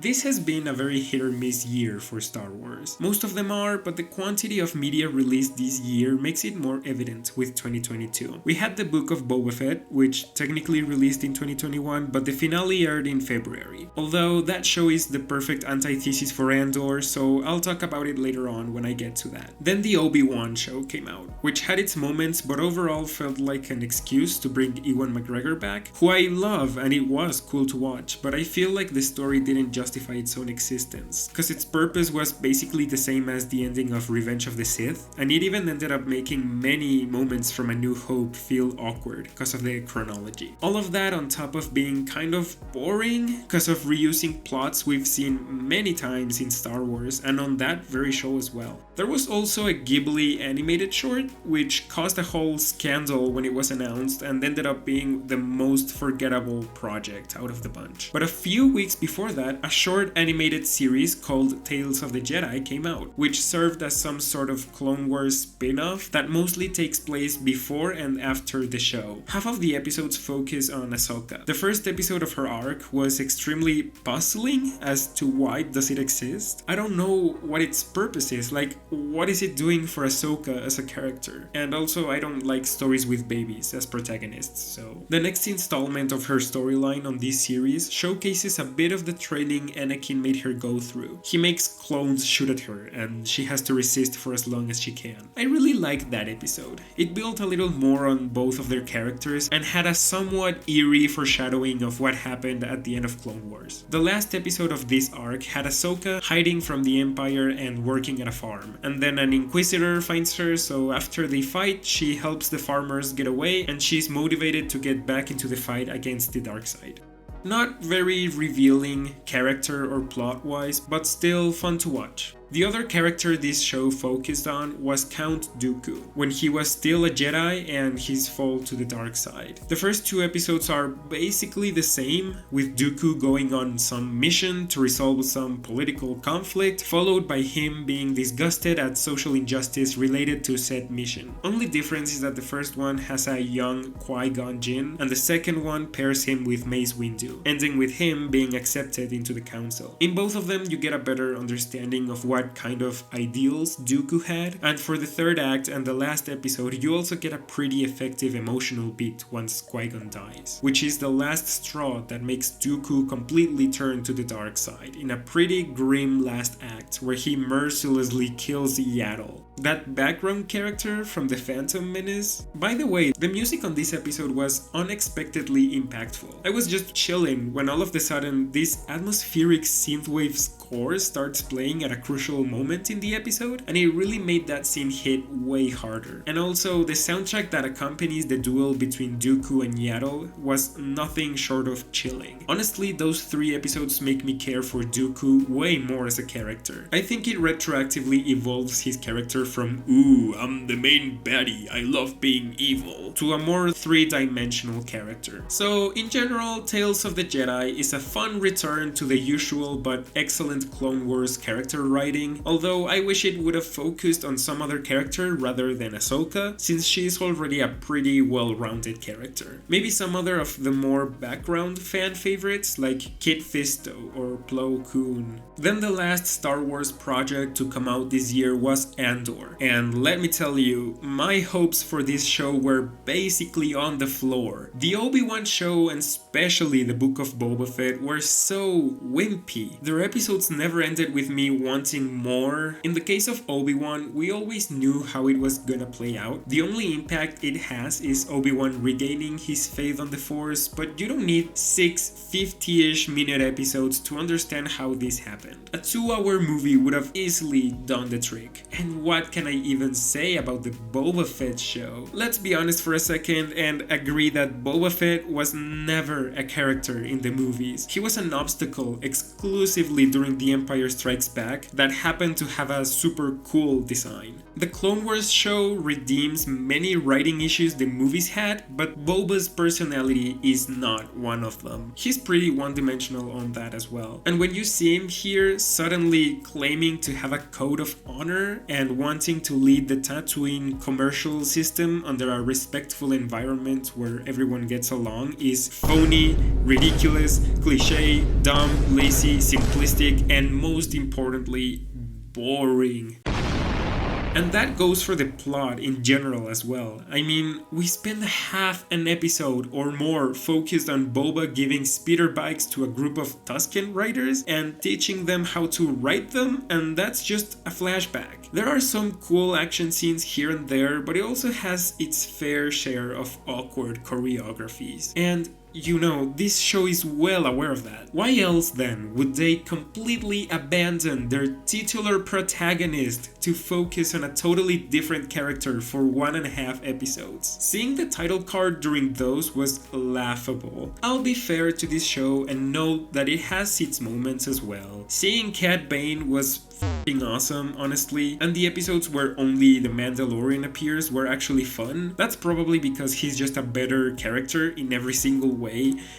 This has been a very hit or miss year for Star Wars. Most of them are, but the quantity of media released this year makes it more evident with 2022. We had the Book of Boba Fett, which technically released in 2021, but the finale aired in February. Although that show is the perfect antithesis for Andor, so I'll talk about it later on when I get to that. Then the Obi-Wan show came out, which had its moments but overall felt like an excuse to bring Ewan McGregor back, who I love and it was cool to watch, but I feel like the story didn't justify its own existence, because its purpose was basically the same as the ending of Revenge of the Sith, and it even ended up making many moments from A New Hope feel awkward because of the chronology. All of that on top of being kind of boring because of reusing plots we've seen many times in Star Wars and on that very show as well. There was also a Ghibli animated short, which caused a whole scandal when it was announced and ended up being the most forgettable project out of the bunch. But a few weeks before that, a short animated series called Tales of the Jedi came out, which served as some sort of Clone Wars spin-off that mostly takes place before and after the show. Half of the episodes focus on Ahsoka. The first episode of her arc was extremely puzzling as to why does it exist. I don't know what its purpose is, like what is it doing for Ahsoka as a character? And also I don't like stories with babies as protagonists, so. The next installment of her storyline on this series showcases a bit of the training Anakin made her go through. He makes clones shoot at her and she has to resist for as long as she can. I really liked that episode. It built a little more on both of their characters and had a somewhat eerie foreshadowing of what happened at the end of Clone Wars. The last episode of this arc had Ahsoka hiding from the Empire and working at a farm, and then an Inquisitor finds her, so after they fight, she helps the farmers get away and she's motivated to get back into the fight against the dark side. Not very revealing character or plot-wise, but still fun to watch. The other character this show focused on was Count Dooku, when he was still a Jedi and his fall to the dark side. The first two episodes are basically the same, with Dooku going on some mission to resolve some political conflict, followed by him being disgusted at social injustice related to said mission. Only difference is that the first one has a young Qui-Gon Jinn, and the second one pairs him with Mace Windu, ending with him being accepted into the council. In both of them you get a better understanding of what kind of ideals Dooku had, and for the third act and the last episode you also get a pretty effective emotional beat once Qui-Gon dies, which is the last straw that makes Dooku completely turn to the dark side in a pretty grim last act where he mercilessly kills Yaddle, that background character from the Phantom Menace. By the way, the music on this episode was unexpectedly impactful. I was just chilling when all of a sudden this atmospheric synthwave score starts playing at a crucial moment in the episode, and it really made that scene hit way harder. And also, the soundtrack that accompanies the duel between Dooku and Yaddle was nothing short of chilling. Honestly, those three episodes make me care for Dooku way more as a character. I think it retroactively evolves his character from "ooh, I'm the main baddie, I love being evil" to a more three-dimensional character. So, in general, Tales of the Jedi is a fun return to the usual but excellent Clone Wars character writing, although I wish it would have focused on some other character rather than Ahsoka, since she is already a pretty well-rounded character. Maybe some other of the more background fan favorites like Kit Fisto or Plo Koon. Then the last Star Wars project to come out this year was Andor, and let me tell you, my hopes for this show were basically on the floor. The Obi-Wan show and especially the Book of Boba Fett were so wimpy. Their episodes never ended with me wanting more. In the case of Obi-Wan, we always knew how it was gonna play out. The only impact it has is Obi-Wan regaining his faith on the Force, but you don't need 6 50-ish minute episodes to understand how this happened. A 2-hour movie would have easily done the trick. And what can I even say about the Boba Fett show? Let's be honest for a second and agree that Boba Fett was never a character in the movies. He was an obstacle exclusively during from The Empire Strikes Back that happened to have a super cool design. The Clone Wars show redeems many writing issues the movies had, but Boba's personality is not one of them. He's pretty one-dimensional on that as well. And when you see him here suddenly claiming to have a code of honor and wanting to lead the Tatooine commercial system under a respectful environment where everyone gets along is phony, ridiculous, cliche, dumb, lazy, simplistic, and most importantly, boring. And that goes for the plot in general as well. I mean, we spend half an episode or more focused on Boba giving speeder bikes to a group of Tusken riders and teaching them how to ride them, and that's just a flashback. There are some cool action scenes here and there, but it also has its fair share of awkward choreographies. And you know, this show is well aware of that. Why else then would they completely abandon their titular protagonist to focus on a totally different character for 1.5 episodes? Seeing the title card during those was laughable. I'll be fair to this show and note that it has its moments as well. Seeing Cad Bane was f***ing awesome, honestly, and the episodes where only the Mandalorian appears were actually fun. That's probably because he's just a better character in every single way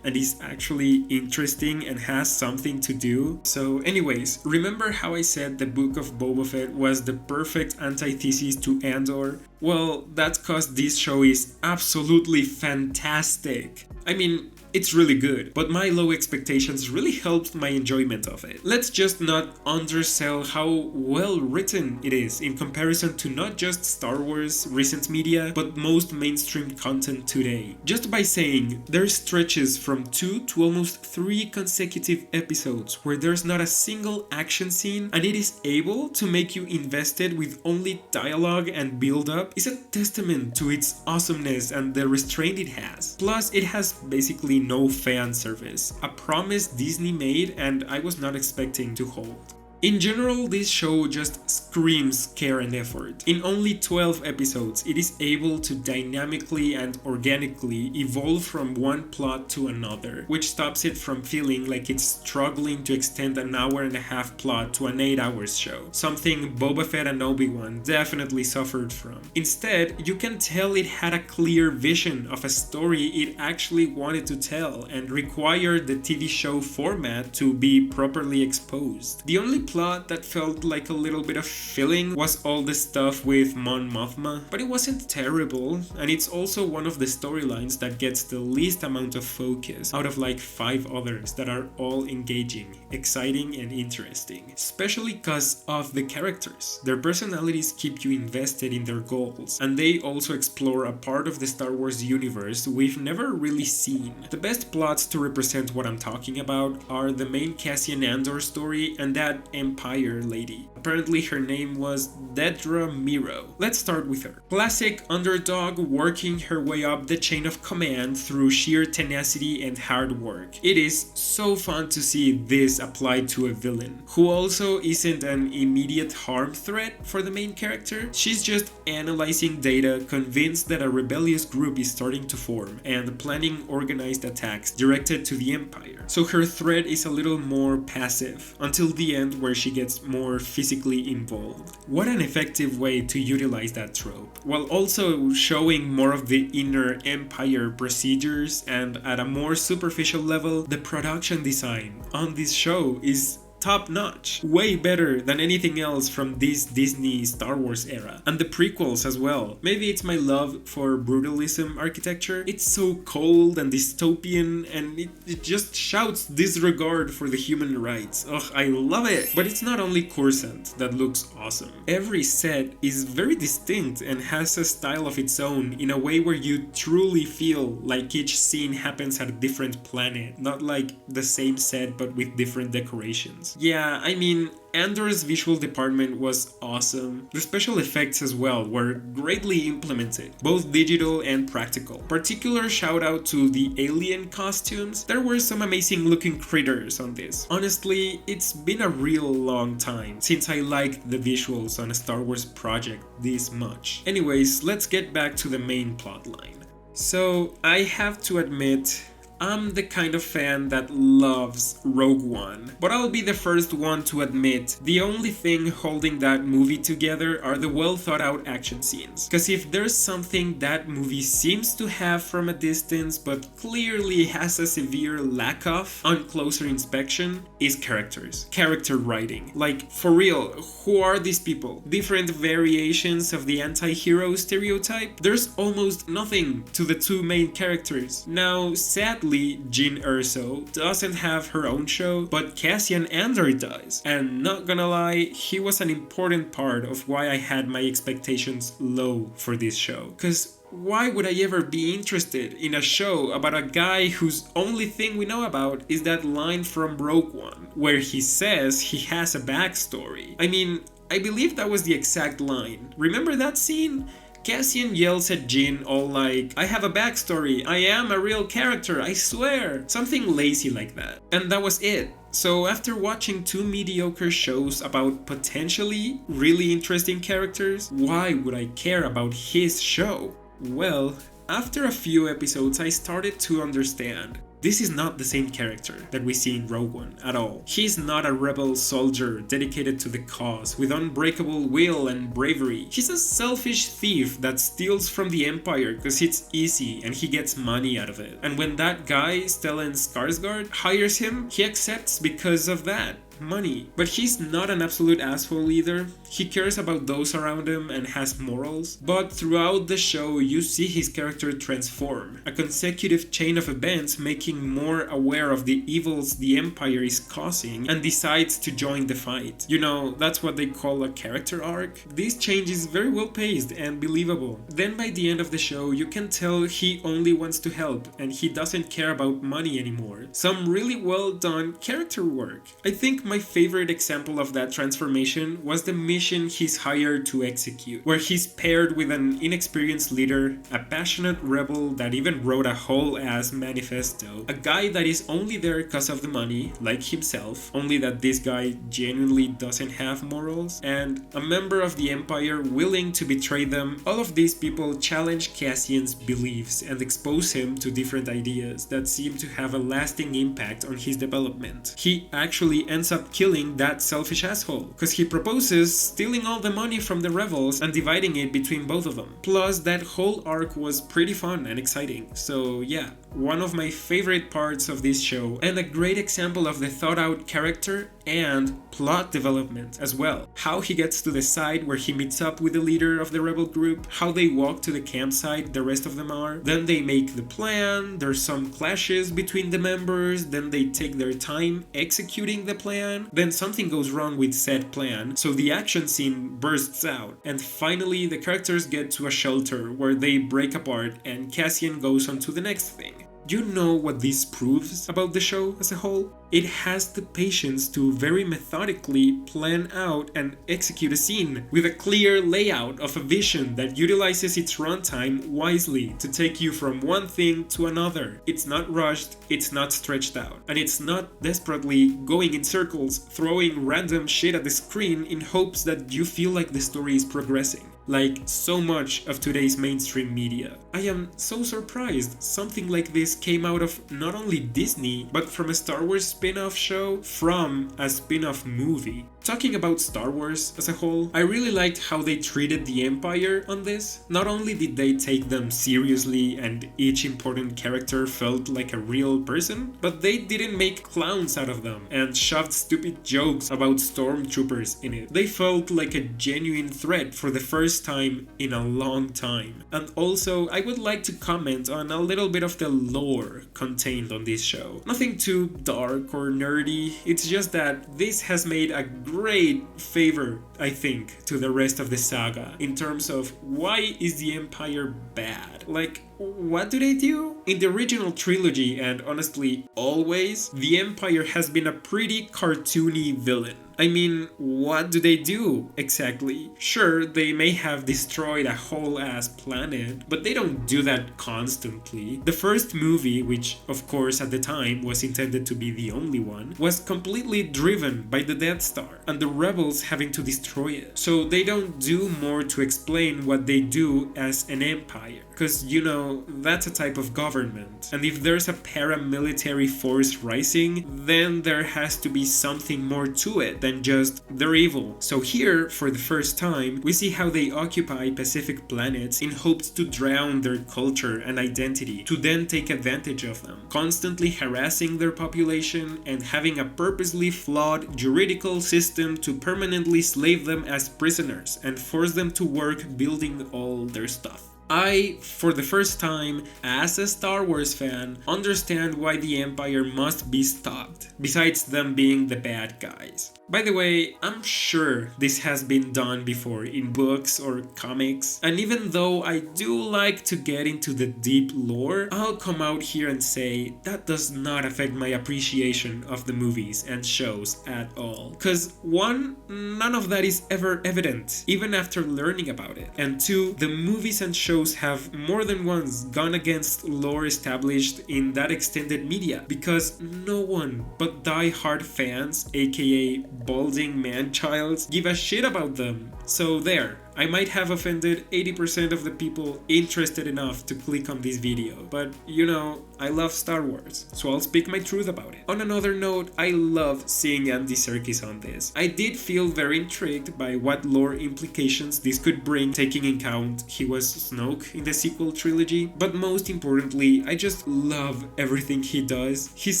and he's actually interesting and has something to do. So anyways, remember how I said the Book of Boba Fett was the perfect antithesis to Andor? Well, that's cause this show is absolutely fantastic. I mean, it's really good, but my low expectations really helped my enjoyment of it. Let's just not undersell how well written it is in comparison to not just Star Wars recent media, but most mainstream content today. Just by saying, there's stretches from 2 to almost 3 consecutive episodes where there's not a single action scene and it is able to make you invested with only dialogue and build up is a testament to its awesomeness and the restraint it has. Plus, it has basically no fan service, a promise Disney made and I was not expecting to hold. In general, this show just screams care and effort. In only 12 episodes, it is able to dynamically and organically evolve from one plot to another, which stops it from feeling like it's struggling to extend an 1.5-hour plot to an 8 hours show, something Boba Fett and Obi-Wan definitely suffered from. Instead, you can tell it had a clear vision of a story it actually wanted to tell and required the TV show format to be properly exposed. The only plot that felt like a little bit of filling was all the stuff with Mon Mothma, but it wasn't terrible, and it's also one of the storylines that gets the least amount of focus out of like 5 others that are all engaging, exciting, and interesting, especially because of the characters. Their personalities keep you invested in their goals, and they also explore a part of the Star Wars universe we've never really seen. The best plots to represent what I'm talking about are the main Cassian Andor story and that Empire lady. Apparently her name was Dedra Miro. Let's start with her. Classic underdog working her way up the chain of command through sheer tenacity and hard work. It is so fun to see this applied to a villain, who also isn't an immediate harm threat for the main character. She's just analyzing data, convinced that a rebellious group is starting to form, and planning organized attacks directed to the Empire. So her threat is a little more passive, until the end where she gets more physically involved. What an effective way to utilize that trope, while also showing more of the inner Empire procedures, and at a more superficial level, the production design on this show is top notch, way better than anything else from this Disney Star Wars era, and the prequels as well. Maybe it's my love for brutalism architecture. It's so cold and dystopian, and it just shouts disregard for the human rights. Ugh, I love it! But it's not only Coruscant that looks awesome. Every set is very distinct and has a style of its own in a way where you truly feel like each scene happens at a different planet, not like the same set but with different decorations. Yeah, I mean, Andor's visual department was awesome. The special effects as well were greatly implemented, both digital and practical. Particular shout out to the alien costumes. There were some amazing looking critters on this. Honestly, it's been a real long time since I liked the visuals on a Star Wars project this much. Anyways, let's get back to the main plotline. So, I have to admit, I'm the kind of fan that loves Rogue One, but I'll be the first one to admit the only thing holding that movie together are the well thought out action scenes. Cause if there's something that movie seems to have from a distance but clearly has a severe lack of on closer inspection, is character writing. Like, for real, who are these people? Different variations of the anti-hero stereotype? There's almost nothing to the two main characters. Now, sadly, Jyn Erso doesn't have her own show, but Cassian Andor does. And not gonna lie, he was an important part of why I had my expectations low for this show. Cause why would I ever be interested in a show about a guy whose only thing we know about is that line from Rogue One, where he says he has a backstory? I mean, I believe that was the exact line. Remember that scene? Cassian yells at Jyn all like, I have a backstory, I am a real character, I swear. Something lazy like that. And that was it. So after watching two mediocre shows about potentially really interesting characters, why would I care about his show? Well, after a few episodes I started to understand. This is not the same character that we see in Rogue One at all. He's not a rebel soldier dedicated to the cause with unbreakable will and bravery. He's a selfish thief that steals from the Empire because it's easy and he gets money out of it. And when that guy, Stellan Skarsgård, hires him, he accepts because of that. Money. But he's not an absolute asshole either. He cares about those around him and has morals. But throughout the show, you see his character transform. A consecutive chain of events making more aware of the evils the Empire is causing and decides to join the fight. You know, that's what they call a character arc. This change is very well paced and believable. Then by the end of the show, you can tell he only wants to help and he doesn't care about money anymore. Some really well done character work. I think my favorite example of that transformation was the mission he's hired to execute, where he's paired with an inexperienced leader, a passionate rebel that even wrote a whole ass manifesto, a guy that is only there because of the money, like himself, only that this guy genuinely doesn't have morals, and a member of the Empire willing to betray them. All of these people challenge Cassian's beliefs and expose him to different ideas that seem to have a lasting impact on his development. He actually ends up killing that selfish asshole, because he proposes stealing all the money from the rebels and dividing it between both of them. Plus, that whole arc was pretty fun and exciting. So yeah, one of my favorite parts of this show, and a great example of the thought out character and plot development as well. How he gets to the side where he meets up with the leader of the rebel group, how they walk to the campsite the rest of them are, then they make the plan, there's some clashes between the members, then they take their time executing the plan, then something goes wrong with said plan, so the action scene bursts out, and finally the characters get to a shelter where they break apart and Cassian goes on to the next thing. You know what this proves about the show as a whole? It has the patience to very methodically plan out and execute a scene with a clear layout of a vision that utilizes its runtime wisely to take you from one thing to another. It's not rushed, it's not stretched out, and it's not desperately going in circles, throwing random shit at the screen in hopes that you feel like the story is progressing. Like so much of today's mainstream media. I am so surprised something like this came out of not only Disney, but from a Star Wars spin-off show from a spin-off movie. Talking about Star Wars as a whole, I really liked how they treated the Empire on this. Not only did they take them seriously and each important character felt like a real person, but they didn't make clowns out of them and shoved stupid jokes about stormtroopers in it. They felt like a genuine threat for the first time in a long time. And also, I would like to comment on a little bit of the lore contained on this show. Nothing too dark or nerdy, it's just that this has made a great favor, I think, to the rest of the saga in terms of why is the Empire bad? Like, what do they do? In the original trilogy, and honestly always, the Empire has been a pretty cartoony villain. I mean, what do they do exactly? Sure, they may have destroyed a whole ass planet, but they don't do that constantly. The first movie, which of course at the time was intended to be the only one, was completely driven by the Death Star and the rebels having to destroy it. So they don't do more to explain what they do as an empire. because, you know, that's a type of government. And if there's a paramilitary force rising, then there has to be something more to it than just they're evil. So here, for the first time, we see how they occupy Pacific planets in hopes to drown their culture and identity, to then take advantage of them, constantly harassing their population and having a purposely flawed juridical system to permanently slave them as prisoners and force them to work building all their stuff. I, for the first time, as a Star Wars fan, understand why the Empire must be stopped, besides them being the bad guys. By the way, I'm sure this has been done before in books or comics, and even though I do like to get into the deep lore, I'll come out here and say that does not affect my appreciation of the movies and shows at all. Cause one, none of that is ever evident, even after learning about it. And two, the movies and shows have more than once gone against lore established in that extended media, because no one but die-hard fans, aka balding man-childs, give a shit about them. So there, I might have offended 80% of the people interested enough to click on this video, but you know, I love Star Wars, so I'll speak my truth about it. On another note, I love seeing Andy Serkis on this. I did feel very intrigued by what lore implications this could bring, taking in account he was Snoke in the sequel trilogy, but most importantly, I just love everything he does. He's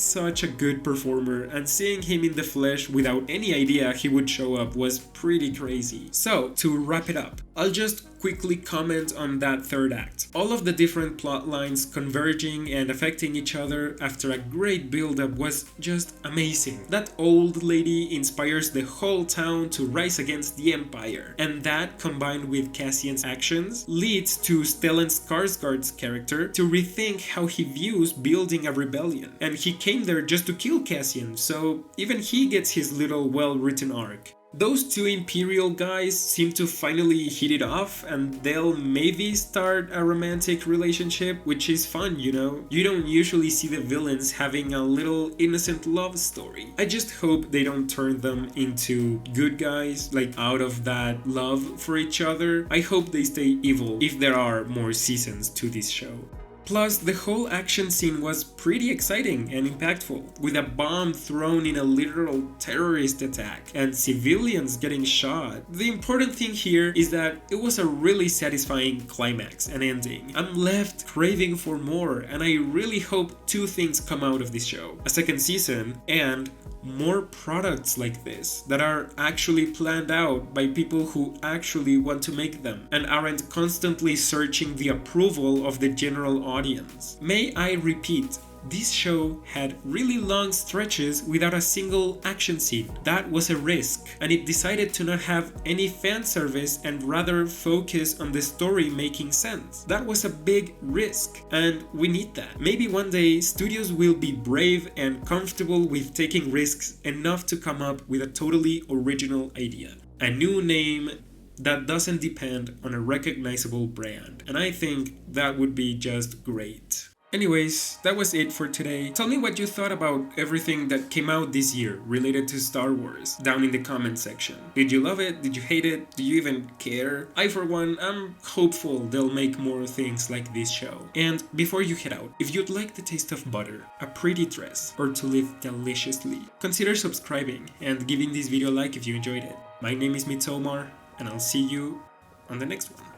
such a good performer, and seeing him in the flesh without any idea he would show up was pretty crazy. So, to wrap it up, I'll just quickly comment on that third act. All of the different plot lines converging and affecting each other after a great build-up was just amazing. That old lady inspires the whole town to rise against the Empire, and that, combined with Cassian's actions, leads to Stellan Skarsgård's character to rethink how he views building a rebellion. And he came there just to kill Cassian, so even he gets his little well-written arc. Those two Imperial guys seem to finally hit it off, and they'll maybe start a romantic relationship, which is fun, you know? You don't usually see the villains having a little innocent love story. I just hope they don't turn them into good guys, like out of that love for each other. I hope they stay evil if there are more seasons to this show. Plus, the whole action scene was pretty exciting and impactful, with a bomb thrown in a literal terrorist attack and civilians getting shot. The important thing here is that it was a really satisfying climax and ending. I'm left craving for more, and I really hope two things come out of this show: a second season and more products like this that are actually planned out by people who actually want to make them and aren't constantly searching the approval of the general audience. May I repeat, this show had really long stretches without a single action scene. That was a risk, and it decided to not have any fan service and rather focus on the story making sense. That was a big risk, and we need that. Maybe one day studios will be brave and comfortable with taking risks enough to come up with a totally original idea. A new name that doesn't depend on a recognizable brand, and I think that would be just great. Anyways, that was it for today. Tell me what you thought about everything that came out this year related to Star Wars down in the comment section. Did you love it? Did you hate it? Do you even care? I, for one, am hopeful they'll make more things like this show. And before you head out, if you'd like the taste of butter, a pretty dress, or to live deliciously, consider subscribing and giving this video a like if you enjoyed it. My name is Midsommar, and I'll see you on the next one.